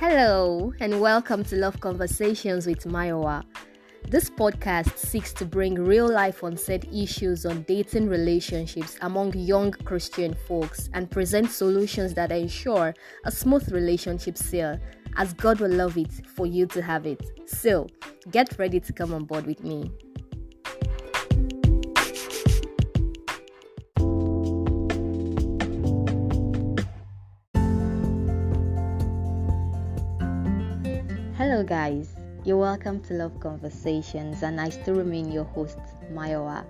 Hello, and welcome to Love Conversations with Mayowa. This podcast seeks to bring real-life unsaid issues on dating relationships among young Christian folks and present solutions that ensure a smooth relationship sail, as God will love it for you to have it. So, get ready to come on board with me. Hello guys, you're welcome to Love Conversations and I still remain your host, Mayowa.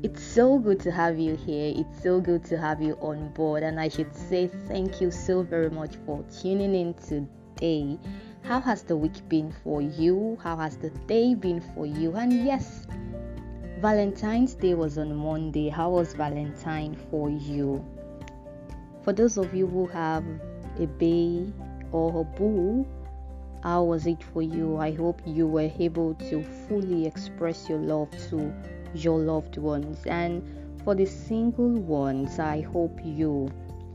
It's so good to have you here, it's so good to have you on board, and I should say thank you so very much for tuning in today. How has the week been for you? How has the day been for you? And yes, Valentine's Day was on Monday. How was Valentine for you? For those of you who have a bae or a boo, how was it for you? I hope you were able to fully express your love to your loved ones. And for the single ones, I hope you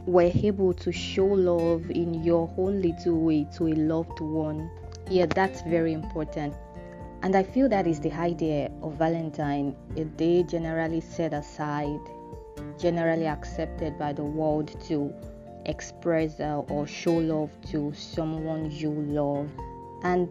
were able to show love in your own little way to a loved one. Yeah, that's very important. And I feel that is the idea of Valentine, a day generally set aside, generally accepted by the world to express or show love to someone you love. And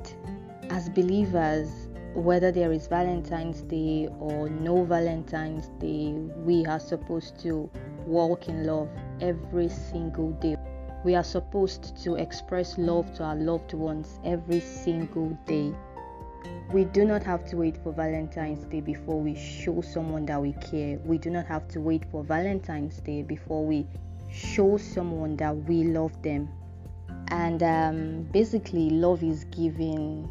as believers, whether there is Valentine's Day or no Valentine's Day, we are supposed to walk in love every single day. We are supposed to express love to our loved ones every single day. We do not have to wait for Valentine's Day before we show someone that we care. We do not have to wait for Valentine's Day before we show someone that we love them. And basically, love is giving.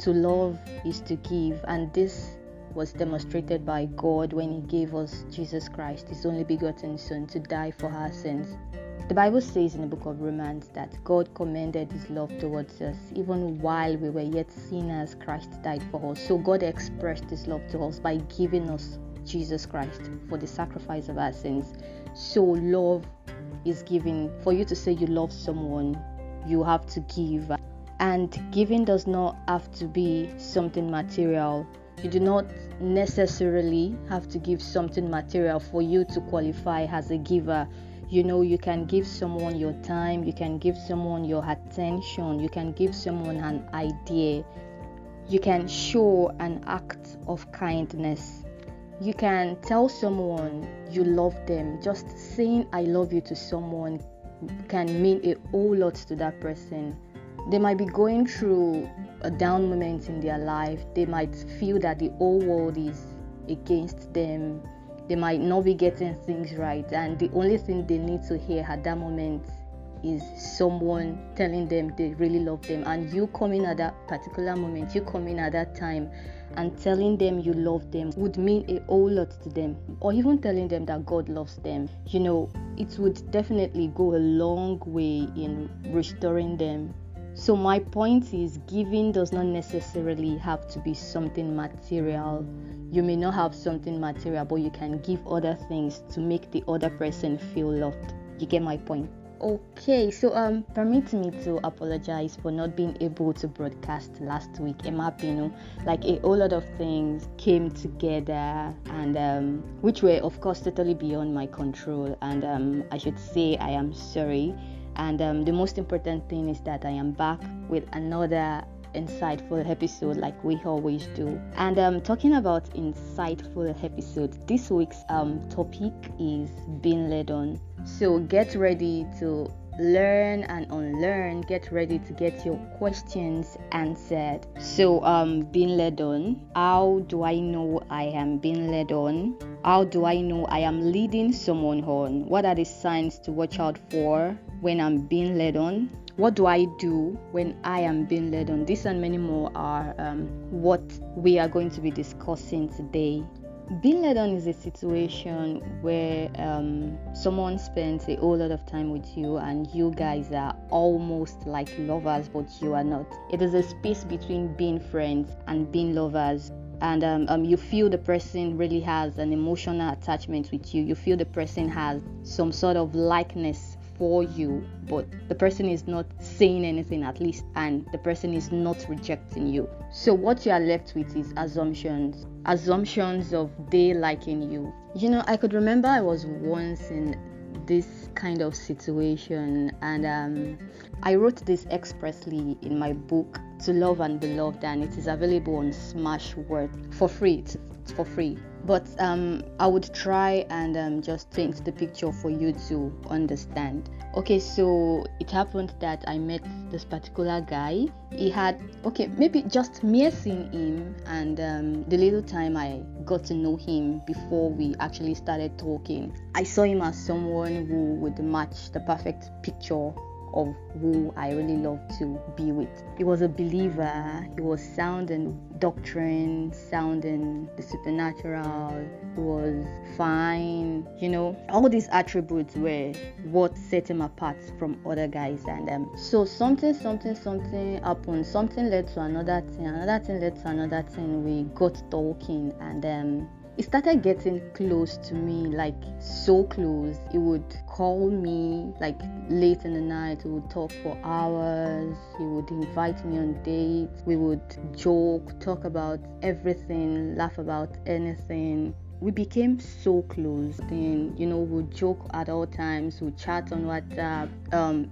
To love is to give, and this was demonstrated by God when He gave us Jesus Christ, His only begotten Son, to die for our sins. The Bible says in the book of Romans that God commended His love towards us. Even while we were yet sinners, Christ died for us. So God expressed His love to us by giving us Jesus Christ for the sacrifice of our sins. So love is giving. For you to say you love someone, you have to give. And giving does not have to be something material. You do not necessarily have to give something material for you to qualify as a giver. You know, you can give someone your time, you can give someone your attention, you can give someone an idea, you can show an act of kindness. You can tell someone you love them. Just saying I love you to someone can mean a whole lot to that person. They might be going through a down moment in their life. They might feel that the whole world is against them. They might not be getting things right, and the only thing they need to hear at that moment is someone telling them they really love them. And you coming at that particular moment, you coming at that time and telling them you love them would mean a whole lot to them. Or even telling them that God loves them, you know, it would definitely go a long way in restoring them. So my point is, giving does not necessarily have to be something material. You may not have something material, but you can give other things to make the other person feel loved. You get my point? Okay, so permit me to apologize for not being able to broadcast last week. Emma Pino, like a whole lot of things came together, and which were of course totally beyond my control. And I should say I am sorry. And the most important thing is that I am back with another insightful episode like we always do. And talking about insightful episodes, this week's topic is being led on. So get ready to learn and unlearn. Get ready to get your questions answered. So being led on. How do I know I am being led on? How do I know I am leading someone on? What are the signs to watch out for when I'm being led on? What do I do when I am being led on? This and many more are what we are going to be discussing today. Being led on is a situation where someone spends a whole lot of time with you and you guys are almost like lovers, but you are not. It is a space between being friends and being lovers. And you feel the person really has an emotional attachment with you. You feel the person has some sort of likeness for you, but the person is not saying anything at least, and the person is not rejecting you. So what you are left with is assumptions of they liking you. I could remember I was once in this kind of situation, and I wrote this expressly in my book, To Love and Be Loved, and it is available on Smashwords for free. It's for free. But I would try and just paint the picture for you to understand. Okay, so it happened that I met this particular guy. He had, maybe just mere seeing him and the little time I got to know him before we actually started talking, I saw him as someone who would match the perfect picture of who I really love to be with. He was a believer. He was sound in doctrine, sound in the supernatural. He was fine. All these attributes were what set him apart from other guys. And so something happened. Something led to another thing. Another thing led to another thing. We got talking, and he started getting close to me, like so close. He would call me like late in the night. We would talk for hours. He would invite me on dates. We would joke, talk about everything, laugh about anything. We became so close. Then, we'd joke at all times. We'd chat on WhatsApp,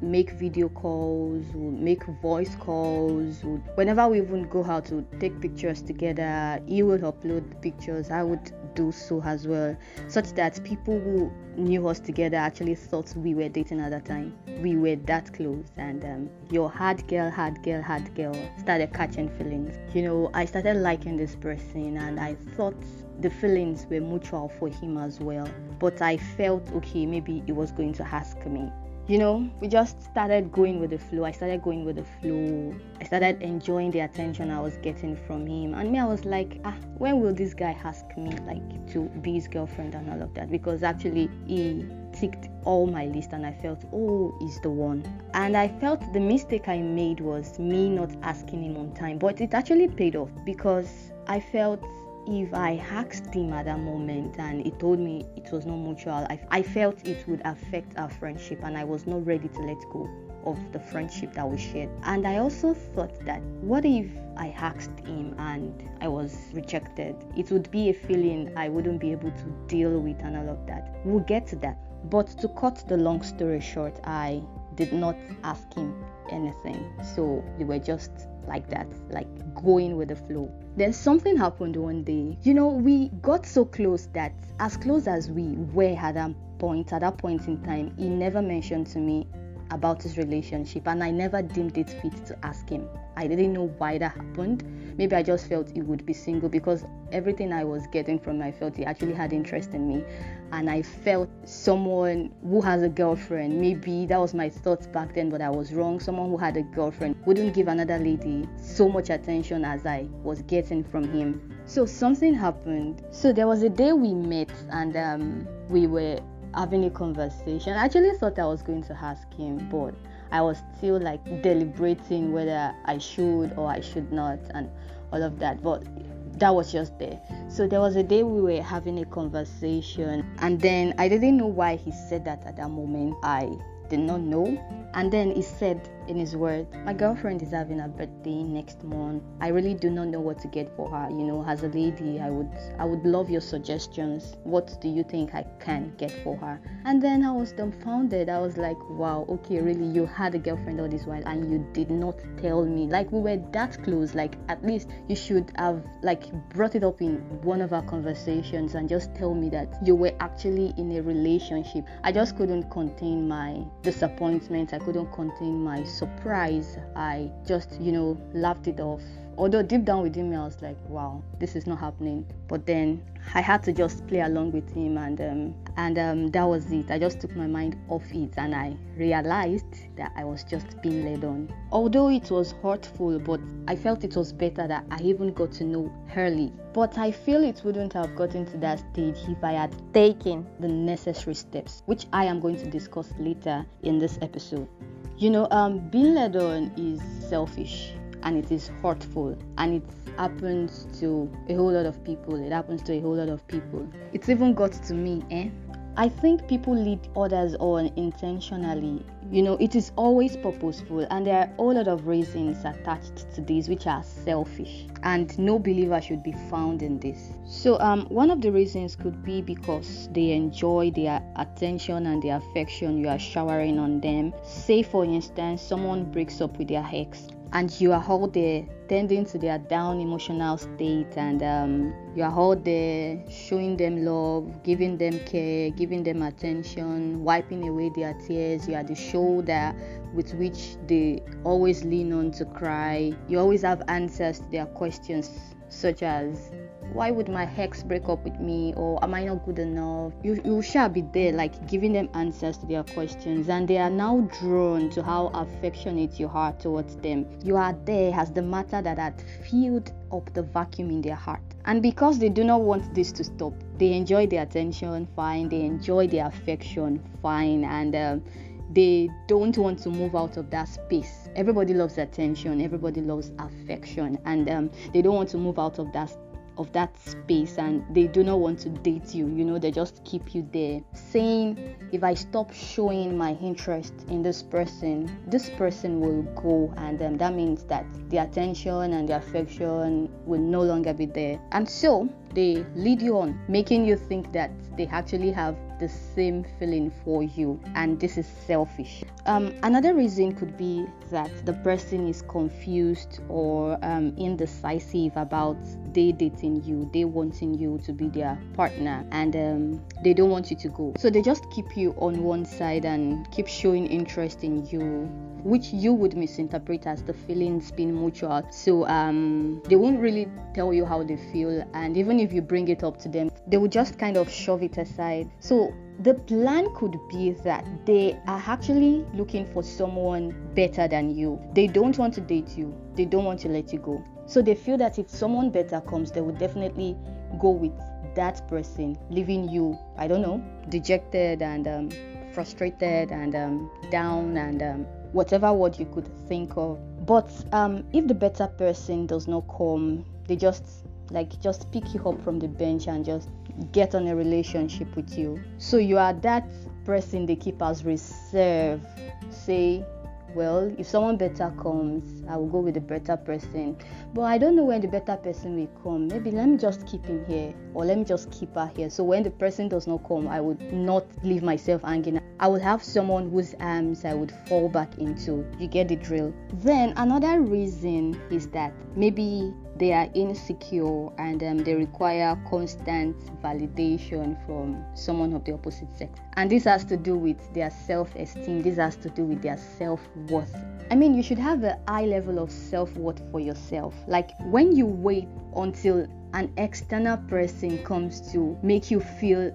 make video calls, we'd make voice calls. Whenever we even go out to take pictures together, he would upload pictures. I would do so as well, such that people who knew us together actually thought we were dating at that time. We were that close, and your hard girl started catching feelings. I started liking this person, and I thought the feelings were mutual for him as well. But I felt okay, maybe he was going to ask me. We just started going with the flow. I started going with the flow. I started enjoying the attention I was getting from him. And me, I was like, when will this guy ask me like to be his girlfriend and all of that? Because actually he ticked all my list, and I felt, he's the one. And I felt the mistake I made was me not asking him on time. But it actually paid off, because I felt if I asked him at that moment and he told me it was not mutual, I felt it would affect our friendship, and I was not ready to let go of the friendship that we shared. And I also thought that, what if I asked him and I was rejected? It would be a feeling I wouldn't be able to deal with and all of that. We'll get to that. But to cut the long story short, I did not ask him anything. So we were just like that, like going with the flow. Then something happened one day. We got so close that, as close as we were at that point in time, he never mentioned to me about his relationship, and I never deemed it fit to ask him. I didn't know why that happened. Maybe I just felt he would be single, because everything I was getting from him, I felt he actually had interest in me, and I felt someone who has a girlfriend, maybe that was my thoughts back then, but I was wrong. Someone who had a girlfriend wouldn't give another lady so much attention as I was getting from him. So something happened. So there was a day we met, and we were having a conversation. I actually thought I was going to ask him, but I was still like deliberating whether I should or I should not and all of that. But that was just there. So there was a day we were having a conversation, and then I didn't know why he said that at that moment. I did not know. And then he said in his words, my girlfriend is having a birthday next month. I really do not know what to get for her. As a lady, I would love your suggestions. What do you think I can get for her? And then I was dumbfounded. I was like, wow, okay, really, you had a girlfriend all this while and you did not tell me. Like, we were that close. Like, at least you should have like brought it up in one of our conversations and just tell me that you were actually in a relationship. I just couldn't contain my disappointment. I couldn't contain my surprise. I just, laughed it off. Although deep down within me, I was like, wow, this is not happening. But then I had to just play along with him, and that was it. I just took my mind off it, and I realized that I was just being led on. Although it was hurtful, but I felt it was better that I even got to know early. But I feel it wouldn't have gotten to that stage if I had taken the necessary steps, which I am going to discuss later in this episode. Being led on is selfish, and it is hurtful, and it happens to a whole lot of people. It even got to me. I think people lead others on intentionally. It is always purposeful, and there are a lot of reasons attached to this which are selfish, and no believer should be found in this. So one of the reasons could be because they enjoy their attention and their affection you are showering on them. Say for instance, someone breaks up with their ex, and you are all there tending to their down emotional state, and you are all there showing them love, giving them care, giving them attention, wiping away their tears. You are the shoulder with which they always lean on to cry. You always have answers to their questions, such as, why would my ex break up with me, or am I not good enough? You shall be there, like giving them answers to their questions, and they are now drawn to how affectionate you are towards them. You are there as the matter that had filled up the vacuum in their heart. And because they do not want this to stop, they enjoy the attention, fine, they enjoy the affection, fine, and they don't want to move out of that space. Everybody loves attention, everybody loves affection, and they don't want to move out of that space, and they do not want to date you. They just keep you there, saying, if I stop showing my interest in this person will go, and that means that the attention and the affection will no longer be there. And so they lead you on, making you think that they actually have the same feeling for you, and this is selfish. Another reason could be that the person is confused or indecisive about they dating you, they wanting you to be their partner, and they don't want you to go. So they just keep you on one side and keep showing interest in you, which you would misinterpret as the feelings being mutual. So they won't really tell you how they feel, and even if you bring it up to them, they will just kind of shove it aside. So the plan could be that they are actually looking for someone better than you. They don't want to date you. They don't want to let you go. So they feel that if someone better comes, they would definitely go with that person, leaving you, I don't know, dejected and frustrated and down and whatever word you could think of. But if the better person does not come, they just pick you up from the bench and just get on a relationship with you. So you are that person they keep as reserve. Say, well, if someone better comes, I will go with the better person. But I don't know when the better person will come. Maybe let me just keep him here, or let me just keep her here. So when the person does not come, I would not leave myself hanging. I would have someone whose arms I would fall back into. You get the drill. Then another reason is that maybe they are insecure and they require constant validation from someone of the opposite sex. And this has to do with their self-esteem. This has to do with their self-worth. I mean, you should have a high level of self-worth for yourself. Like when you wait until an external person comes to make you feel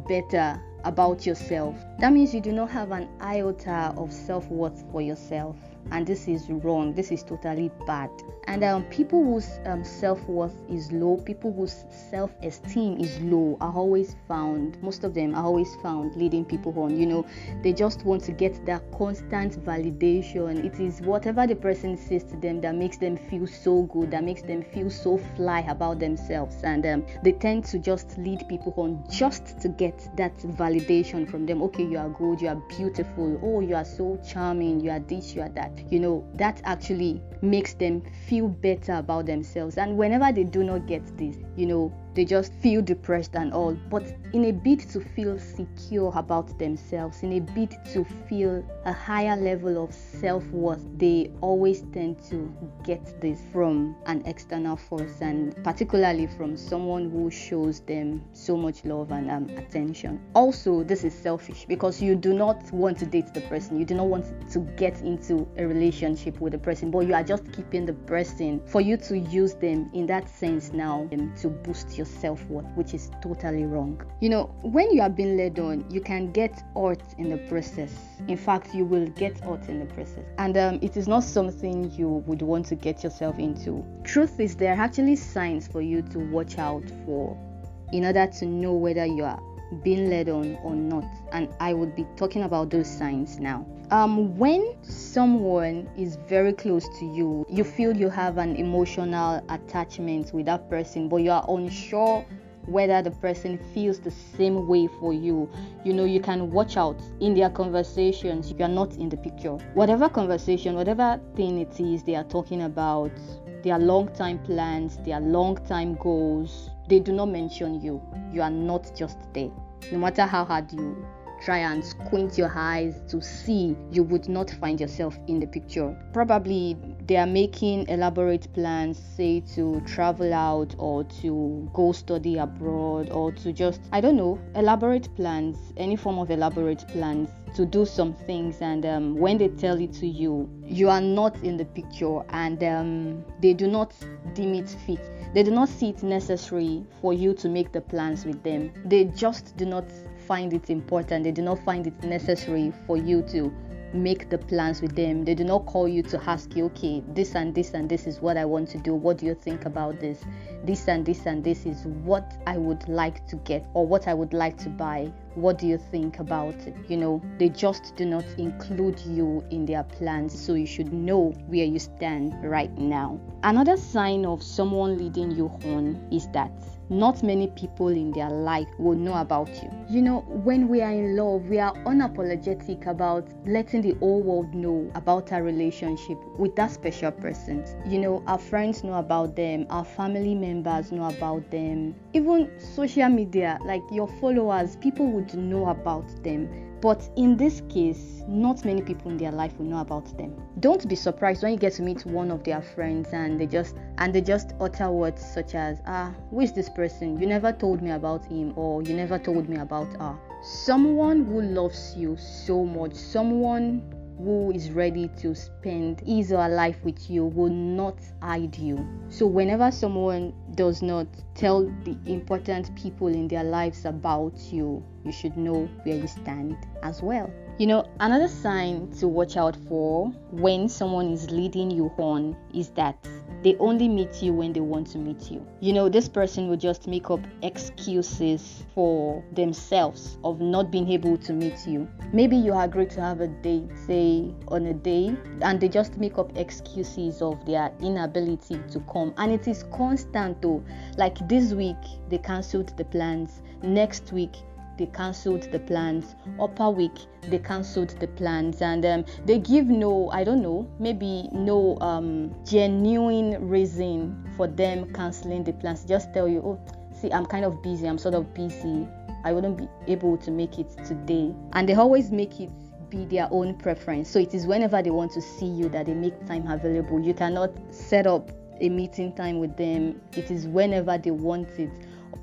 better about yourself, that means you do not have an iota of self-worth for yourself. And this is wrong. This is totally bad. And people whose self-worth is low, people whose self-esteem is low are always found, most of them are always found leading people on. They just want to get that constant validation. It is whatever the person says to them that makes them feel so good, that makes them feel so fly about themselves. And they tend to just lead people on just to get that validation from them. Okay, you are good, you are beautiful, oh, you are so charming, you are this, you are that. That actually makes them feel better about themselves. And whenever they do not get this, they just feel depressed and all. But in a bid to feel secure about themselves, in a bid to feel a higher level of self-worth, they always tend to get this from an external force, and particularly from someone who shows them so much love and attention. Also, this is selfish because you do not want to date the person. You do not want to get into a relationship with the person, but you are just keeping the person for you to use them in that sense now to boost your self-worth, which is totally wrong. When you are being led on, you can get hurt in the process. In fact, you will get hurt in the process, and it is not something you would want to get yourself into. Truth is, there are actually signs for you to watch out for in order to know whether you are being led on or not, and I would be talking about those signs now. When someone is very close to you, you feel you have an emotional attachment with that person, but you are unsure whether the person feels the same way for you. You can watch out in their conversations. You are not in the picture. Whatever conversation, whatever thing it is they are talking about, their long-term plans, their long-term goals, they do not mention you. You are not just there. No matter how hard you try and squint your eyes to see, you would not find yourself in the picture. Probably they are making elaborate plans, say to travel out or to go study abroad or to just, elaborate plans, any form of elaborate plans to do some things. And when they tell it to you, you are not in the picture, and they do not deem it fit. They do not see it necessary for you to make the plans with them. They just do not find it important. They do not find it necessary for you to make the plans with them. They do not call you to ask you, okay, this and this and this is what I want to do. What do you think about this? This and this and this is what I would like to get or what I would like to buy. What do you think about it? They just do not include you in their plans, so you should know where you stand right now. Another sign of someone leading you on is that not many people in their life will know about you. When we are in love, we are unapologetic about letting the whole world know about our relationship with that special person. Our friends know about them, our family members know about them, even social media, like your followers, people would know about them. But in this case, not many people in their life will know about them. Don't be surprised when you get to meet one of their friends and they just utter words such as, who is this person? You never told me about him, or you never told me about her. Someone who loves you so much, someone who is ready to spend his or her life with you will not hide you. So whenever someone does not tell the important people in their lives about you, you should know where you stand as well. Another sign to watch out for when someone is leading you on is that they only meet you when they want to meet you. This person will just make up excuses for themselves of not being able to meet you. Maybe you agree to have a date, say on a day, and they just make up excuses of their inability to come. And it is constant though. Like this week, they cancelled the plans. Next week, they cancelled the plans. Upper week, they cancelled the plans, and they give no genuine reason for them cancelling the plans. Just tell you, see, I'm kind of busy, I'm sort of busy, I wouldn't be able to make it today. And they always make it be their own preference. So it is whenever they want to see you that they make time available. You cannot set up a meeting time with them. It is whenever they want it.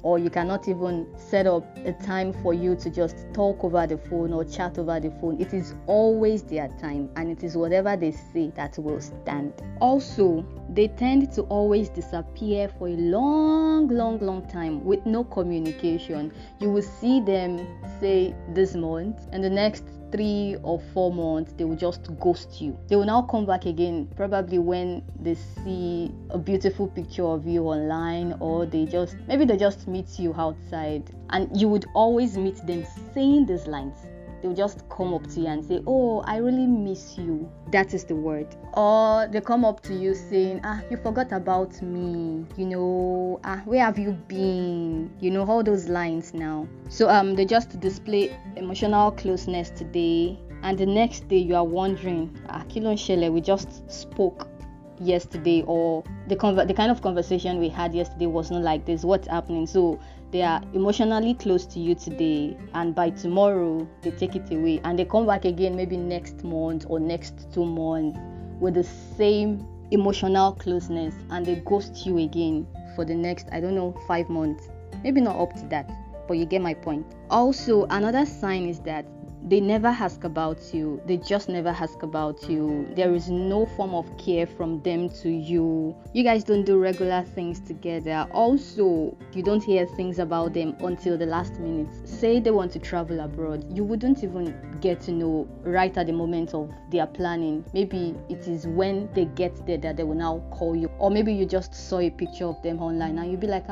Or you cannot even set up a time for you to just talk over the phone or chat over the phone. It is always their time, and it is whatever they say that will stand. Also, they tend to always disappear for a long time with no communication. You will see them, say, this month, and the next 3 or 4 months they will just ghost you. They will now come back again, probably when they see a beautiful picture of you online, or they just meet you outside, and you would always meet them saying these lines. They'll just come up to you and say, oh, I really miss you. That is the word. Or they come up to you saying, you forgot about me. Where have you been? All those lines now. So they just display emotional closeness today, and the next day you are wondering, Kilon Shele, we just spoke yesterday, or the kind of conversation we had yesterday was not like this. What's happening? So they are emotionally close to you today, and by tomorrow they take it away, and they come back again maybe next month or next 2 months with the same emotional closeness, and they ghost you again for the next 5 months. Maybe not up to that, but you get my point. Also, another sign is that they never ask about you. They just never ask about you. There is no form of care from them to you. You guys don't do regular things together. Also, you don't hear things about them until the last minute. Say they want to travel abroad, you wouldn't even get to know right at the moment of their planning. Maybe it is when they get there that they will now call you. Or maybe you just saw a picture of them online and you'll be like,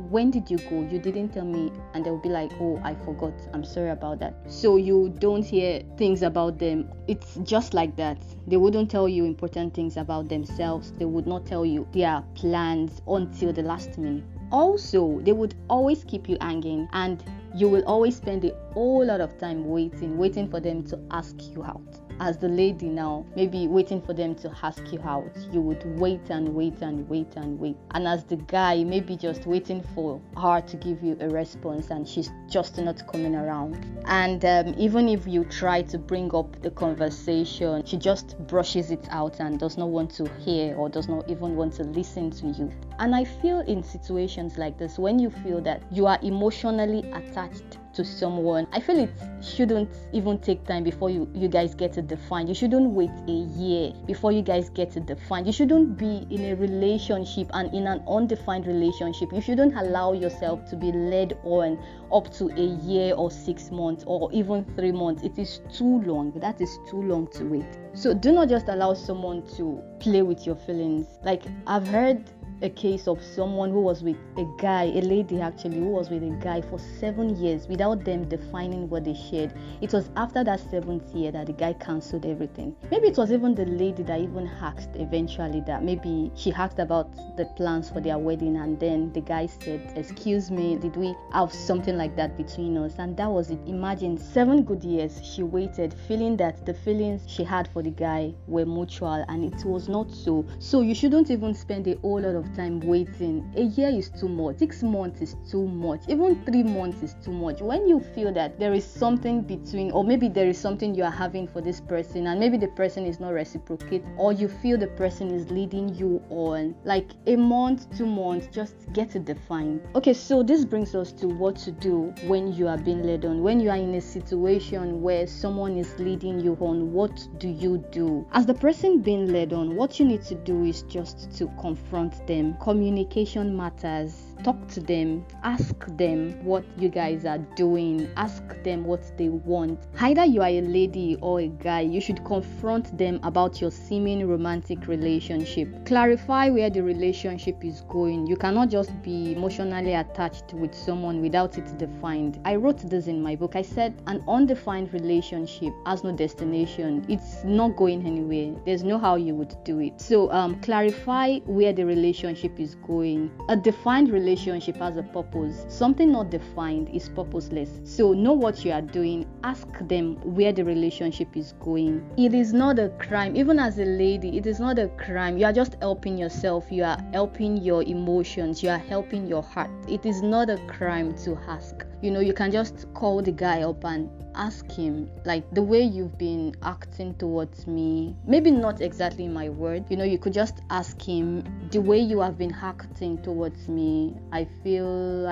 when did you go? You didn't tell me. And they'll be like, oh, I forgot. I'm sorry about that. So you don't hear things about them. It's just like that. They wouldn't tell you important things about themselves. They would not tell you their plans until the last minute. Also, they would always keep you hanging, and you will always spend a whole lot of time waiting for them to ask you out. As the lady now, maybe waiting for them to ask you out, you would wait and wait and wait and wait. And as the guy, maybe just waiting for her to give you a response, and she's just not coming around. And even if you try to bring up the conversation, she just brushes it out and does not want to hear or does not even want to listen to you. And I feel in situations like this, when you feel that you are emotionally attached to someone, I feel it shouldn't even take time before you guys get to define. You shouldn't wait a year before you guys get to define. You shouldn't be in a relationship, and in an undefined relationship, you shouldn't allow yourself to be led on up to a year or 6 months or even 3 months. It is too long. That is too long to wait. So do not just allow someone to play with your feelings. Like, I've heard a case of someone who was with a guy, a lady actually, who was with a guy for 7 years without them defining what they shared. It was after that 7th year that the guy cancelled everything. Maybe it was even the lady that even asked eventually, that maybe she asked about the plans for their wedding, and then the guy said, "Excuse me, did we have something like that between us?" And that was it. Imagine 7 good years she waited, feeling that the feelings she had for the guy were mutual, and it was not so. So you shouldn't even spend a whole lot of time waiting. A year is too much. 6 months is too much. Even 3 months is too much. When you feel that there is something between, or maybe there is something you are having for this person, and maybe the person is not reciprocate, or you feel the person is leading you on, like a month, 2 months, just get it defined. Okay, so this brings us to what to do when you are being led on. When you are in a situation where someone is leading you on, what do you do? As the person being led on, what you need to do is just to confront them. Communication matters. Talk to them, ask them what you guys are doing, ask them what they want. Either you are a lady or a guy, you should confront them about your seeming romantic relationship. Clarify where the relationship is going. You cannot just be emotionally attached with someone without it defined. I wrote this in my book. I said an undefined relationship has no destination. It's not going anywhere. There's no how you would do it. So clarify where the relationship is going. A defined relationship has a purpose. Something not defined is purposeless. So know what you are doing. Ask them where the relationship is going. It is not a crime. Even as a lady, it is not a crime. You are just helping yourself. You are helping your emotions. You are helping your heart. It is not a crime to ask. You can just call the guy up and ask him, like, the way you've been acting towards me, maybe not exactly in my word, you could just ask him, the way you have been acting towards me, I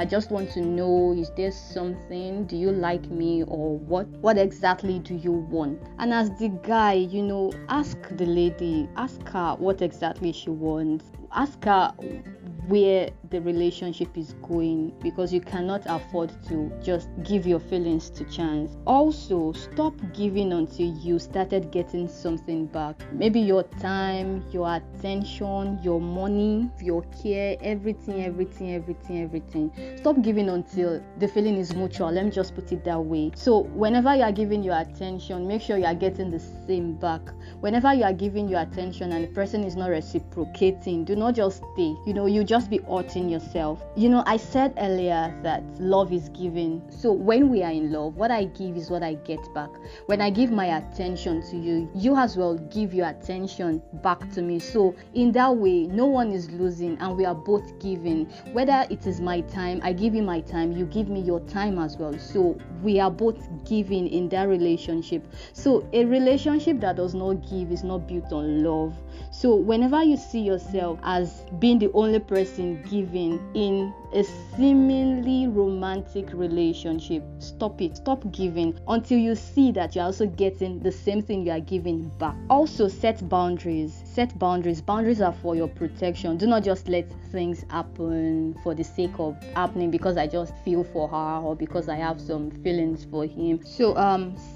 just want to know, is there something, do you like me, or what exactly do you want? And as the guy, ask the lady, ask her what exactly she wants, ask her where the relationship is going, because you cannot afford to just give your feelings to chance. Also, stop giving until you started getting something back. Maybe your time, your attention, your money, your care, everything. Stop giving until the feeling is mutual. Let me just put it that way. So whenever you are giving your attention, make sure you are getting the same back. Whenever you are giving your attention and the person is not reciprocating, do not just stay. You just be hurting yourself. I said earlier that love is giving. So when we are in love, what I give is what I get back. When I give my attention to you, you as well give your attention back to me. So in that way, no one is losing, and we are both giving. Whether it is my time, I give you my time, you give me your time as well. So we are both giving in that relationship. So a relationship that does not give is not built on love. So whenever you see yourself as being the only person giving in a seemingly romantic relationship, stop it. Stop giving until you see that you're also getting the same thing you are giving back. Also, set boundaries. Boundaries are for your protection. Do not just let things happen for the sake of happening because I just feel for her or because I have some feelings for him. So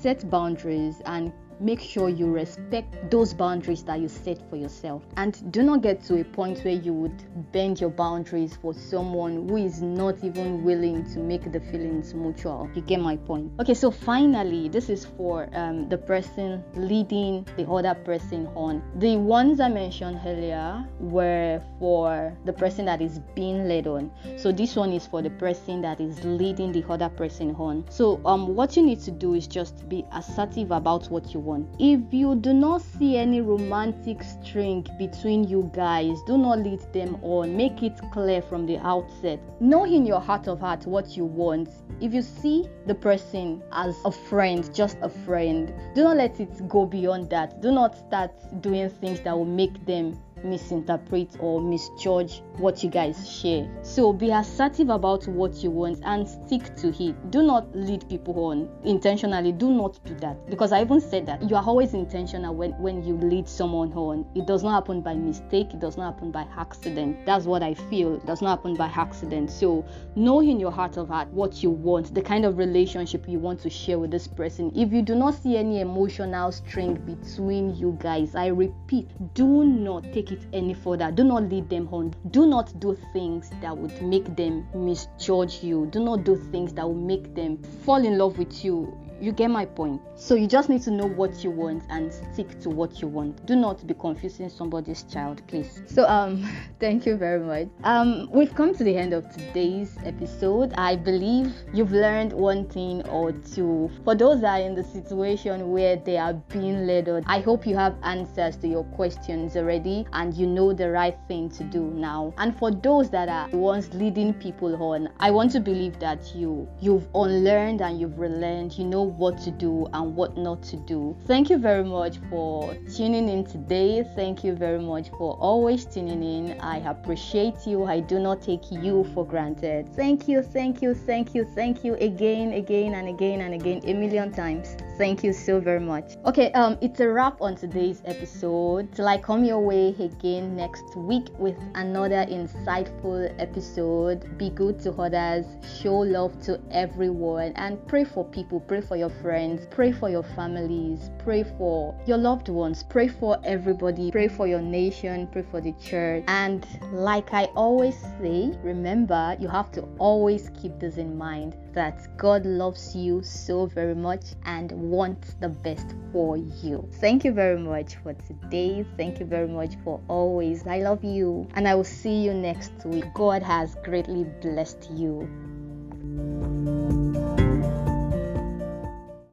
set boundaries and make sure you respect those boundaries that you set for yourself. And do not get to a point where you would bend your boundaries for someone who is not even willing to make the feelings mutual. You get my point? Okay, so finally, this is for the person leading the other person on. The ones I mentioned earlier were for the person that is being led on. So this one is for the person that is leading the other person on. So what you need to do is just be assertive about what you want. If you do not see any romantic string between you guys, do not lead them on. Make it clear from the outset. Know in your heart of heart what you want. If you see the person as a friend, just a friend, do not let it go beyond that. Do not start doing things that will make them misinterpret or misjudge what you guys share. So be assertive about what you want and stick to it. Do not lead people on intentionally. Do not do that, because I even said that you are always intentional when you lead someone on. It does not happen by mistake. It does not happen by accident. That's what I feel. It does not happen by accident. So know in your heart of heart what you want, the kind of relationship you want to share with this person. If you do not see any emotional string between you guys, I repeat, do not take it any further. Do not lead them on. Do not do things that would make them misjudge you. Do not do things that will make them fall in love with you. You get my point? So you just need to know what you want and stick to what you want. Do not be confusing somebody's child, please. So thank you very much. We've come to the end of today's episode. I believe you've learned one thing or two. For those that are in the situation where they are being led on, I hope you have answers to your questions already and you know the right thing to do now. And for those that are the ones leading people on, I want to believe that you've unlearned and you've relearned. You know what to do and what not to do. Thank you very much for tuning in today. Thank you very much for always tuning in. I appreciate you. I do not take you for granted. Thank you again and again, a million times. Thank you so very much. Okay, it's a wrap on today's episode. Till I come your way again next week with another insightful episode. Be good to others, show love to everyone, and pray for people. Pray for your friends, pray for your families, pray for your loved ones, pray for everybody, pray for your nation, pray for the church. And like I always say, remember, you have to always keep this in mind, that God loves you so very much and wants the best for you. Thank you very much for today. Thank you very much for always. I love you, and I will see you next week. God has greatly blessed you.